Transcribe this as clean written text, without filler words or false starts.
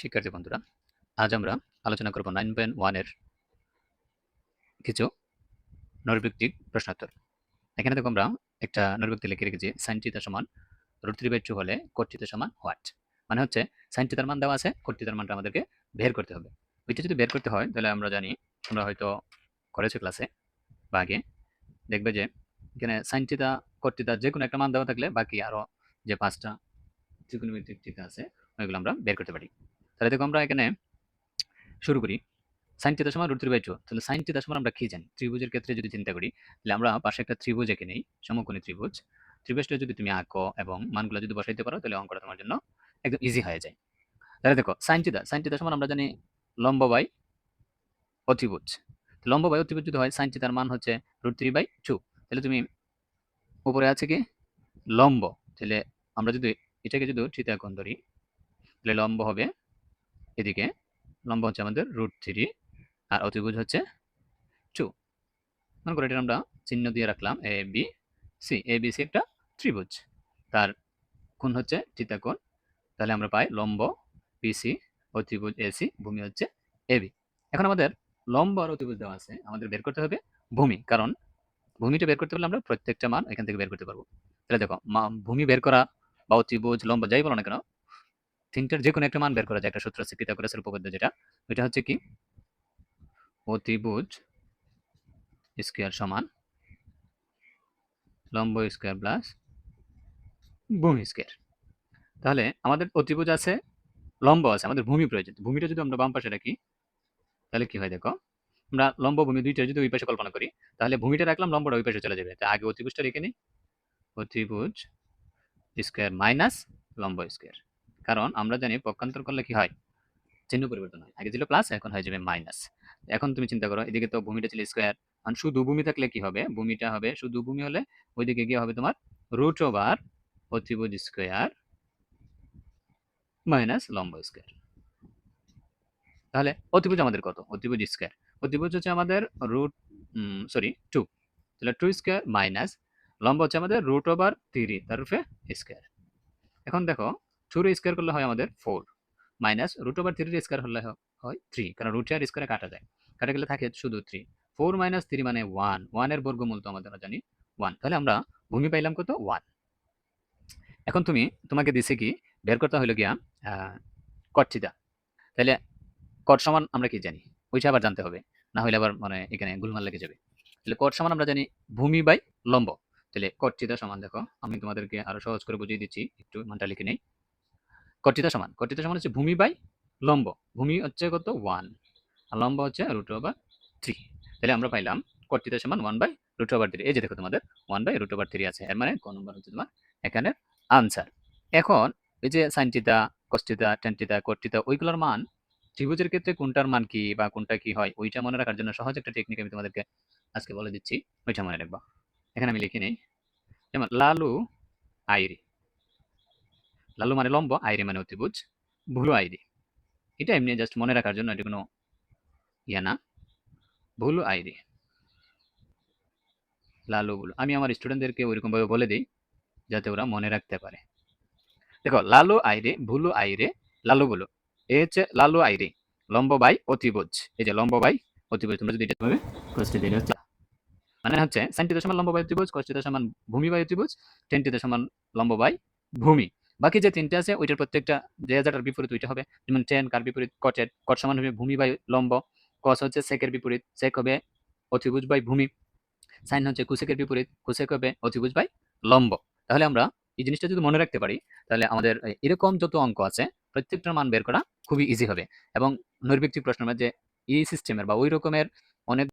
শিক্ষার্থী বন্ধুরা, আজ আমরা আলোচনা করব 9.1 এর কিছু নৈর্ব্যক্তিক প্রশ্নোত্তর। এখানে দেখো আমরা একটা নৈর্ব্যক্তি লিখে রেখেছি sin θ সমান √3/2 হলে cot θ সমান হোয়াট। মানে হচ্ছে sin θ মান দেওয়া আছে, cot θ মানটা আমাদেরকে বের করতে হবে। ওইটা যদি বের করতে হয় তাহলে আমরা জানি, তোমরা হয়তো করেছো ক্লাসে বা আগে, দেখবে যে এখানে sin θ cot θ যে কোনো একটা মান দেওয়া থাকলে বাকি আরো যে 5টা ত্রিকোণমিতিক θ আছে ওইগুলো আমরা বের করতে পারি। তাহলে দেখো আমরা এখানে শুরু করি। sin θ সমান √3/2, তাহলে sin θ সমান আমরা কি জানি? ত্রিভুজের ক্ষেত্রে যদি চিন্তা করি তাহলে আমরা পাশে একটা ত্রিভুজ এঁকে নেই, সমকোণী ত্রিভুজ। ত্রিভুজটা যদি তুমি আঁকো এবং মানগুলো যদি বসাইতে পারো তাহলে অঙ্কটা তোমার জন্য একদম ইজি হয়ে যায়। তাহলে দেখো sin θ সমান আমরা জানি লম্ব বাই অতিভুজ। লম্ব বাই অতিভুজ যদি হয় sin θ র মান হচ্ছে √3/2। তাহলে তুমি উপরে আছে কি লম্ব, তাহলে আমরা যদি এটাকে যদি থিটা কোণ ধরি তাহলে লম্ব হবে এদিকে, লম্ব হচ্ছে আমাদের √3 আর অতিভুজ হচ্ছে 2। মনে করো এটা আমরা চিহ্ন দিয়ে রাখলাম A B C. A B C একটা ত্রিভুজ, তার কোণ হচ্ছে থিটা কোণ। তাহলে আমরা পাই লম্ব বিসি, অতিভুজ এসি, ভূমি হচ্ছে এবি। এখন আমাদের লম্ব আর অতিভুজ দেওয়া আছে, আমাদের বের করতে হবে ভূমি, কারণ ভূমিটা বের করতে পারলে আমরা প্রত্যেকটা মান এখান থেকে বের করতে পারবো। তাহলে দেখো ভূমি বের করা বা অতিভুজ লম্ব যাই বলো না কেন, তিনটার যে কোনো একটা মান বের করা যায়। একটা সূত্র আছে পিথাগোরাসের উপপাদ্য, যেটা ওইটা হচ্ছে কি অতিভুজ স্কয়ার সমান লম্ব স্কয়ার প্লাস ভূমি স্কয়ার। তাহলে আমাদের অতিভুজ আছে, লম্ব আছে, আমাদের ভূমি প্রয়োজন। ভূমিটা যদি আমরা বাম পাশে রাখি তাহলে কি হয় দেখো, আমরা লম্ব ভূমি দুইটা যদি ওই পাশে কল্পনা করি তাহলে ভূমিটা রাখলাম, লম্বটা ওই পাশে চলে যাবে। তাই আগে অতিভুজটা রেখে নিই, অতিভুজ স্কয়ার মাইনাস লম্ব স্কয়ার। কারণ আমরা জানি পক্ষান্তর করলে কি হয়, চিহ্ন পরিবর্তন হয়। আগে ছিল প্লাস, এখন হয়ে যাবে মাইনাস। এখন তুমি চিন্তা করো, এদিকে তো ভূমিটা ছিল স্কয়ার, আর শুধু ভূমি থাকলে কি হবে, ভূমিটা হবে শুধু ভূমি হলে ওইদিকে গিয়ে হবে তোমার √ওভার অতিভুজ স্কয়ার মাইনাস লম্ব স্কয়ার। তাহলে অতিভুজ আমাদের কত? অতিভুজ স্কয়ার, অতিভুজ হচ্ছে আমাদের √2, তাহলে 2 স্কয়ার মাইনাস লম্ব হচ্ছে আমাদের √3 তার উপরে স্কয়ার। এখন দেখো 2 এর স্কয়ার করলে হয় আমাদের 4 মাইনাস √3 এর স্কয়ার হলে হয় 3, কারণ √3 আর স্কয়ারে কাটা যায়, কাটা গেলে থাকে শুধু 3। 4 মাইনাস 3 মানে 1, 1 এর বর্গমূল তো আমাদের জানি 1। তাহলে আমরা ভূমি পাইলাম কত? 1। এখন তোমাকে দিছে কি বের করতে হলো গিয়া cot θ। তাহলে cot সমান আমরা কি জানি, ওইটা আবার জানতে হবে, না হলে আবার মানে এখানে গোলমাল লেগে যাবে। তাহলে cot সমান আমরা জানি ভূমি বাই লম্ব। তাহলে cot θ সমান, দেখো আমি তোমাদেরকে আরো সহজ করে বুঝিয়ে দিচ্ছি, একটু মানটা লিখে নেই। cot θ সমান হচ্ছে ভূমি বাই লম্ব। ভূমি হচ্ছে কত? 1 আর লম্ব হচ্ছে √3। তাহলে আমরা পাইলাম cot θ সমান 1/√3। এই যে দেখো তোমাদের 1/√3 আছে, এর মানে কোন নম্বর হচ্ছে তোমার এখানে আনসার। এখন এই যে sin θ, cos θ, tan θ, cot θ ওইগুলোর মান ত্রিভুজের ক্ষেত্রে কোনটার মান কি বা কোনটা কি হয় ওইটা মনে রাখার জন্য সহজ একটা টেকনিক আমি তোমাদেরকে আজকে বলে দিচ্ছি, ওইটা মনে রাখবা। এখানে আমি লিখে নেই, যেমন লালু আইরি। লালু মানে লম্ব, আইরি মানে অতিভুজ, ভুলু আইরি। এটা এমনি জাস্ট মনে রাখার জন্য, এটা কোনো ইয়া না। ভুলু আইরি, লালু ভুলু। আমি আমার স্টুডেন্টদেরকে ওইরকম ভাবে বলে দিই যাতে ওরা মনে রাখতে পারে। দেখো লালু আইরে, ভুলু আইরে, লালু ভুলু। এ হচ্ছে লালু আইরে, লম্ব বাই অতিভুজ। এই যে লম্ব বাই অতিভুজ, তোমরা যদি এটা ভাবে কষ্ট দিলে হচ্ছে, মানে হচ্ছে sin θ সমান লম্ব বাই অতিভুজ, cos θ সমান ভূমি বাই অতিভুজ, tan θ সমান লম্ব বাই ভূমি। বাকি যে তিনটে আছে ওইটার প্রত্যেকটা যে যাটার বিপরীত ওইটা হবে। যেমন tan কার বিপরীত cot এর, cot সমান হবে ভূমি বাই লম্ব, cos হচ্ছে sec এর বিপরীত, sec হবে অতিভুজ বাই ভূমি, sin হচ্ছে cosec এর বিপরীত, cosec হবে অতিভুজ বাই লম্ব। তাহলে আমরা এই জিনিসটা যদি মনে রাখতে পারি তাহলে আমাদের এরকম যত অঙ্ক আছে প্রত্যেকটার মান বের করা খুবই ইজি হবে। এবং নৈর্ব্যক্তিক প্রশ্ন যে এই সিস্টেমের বা ওই রকমের অনেক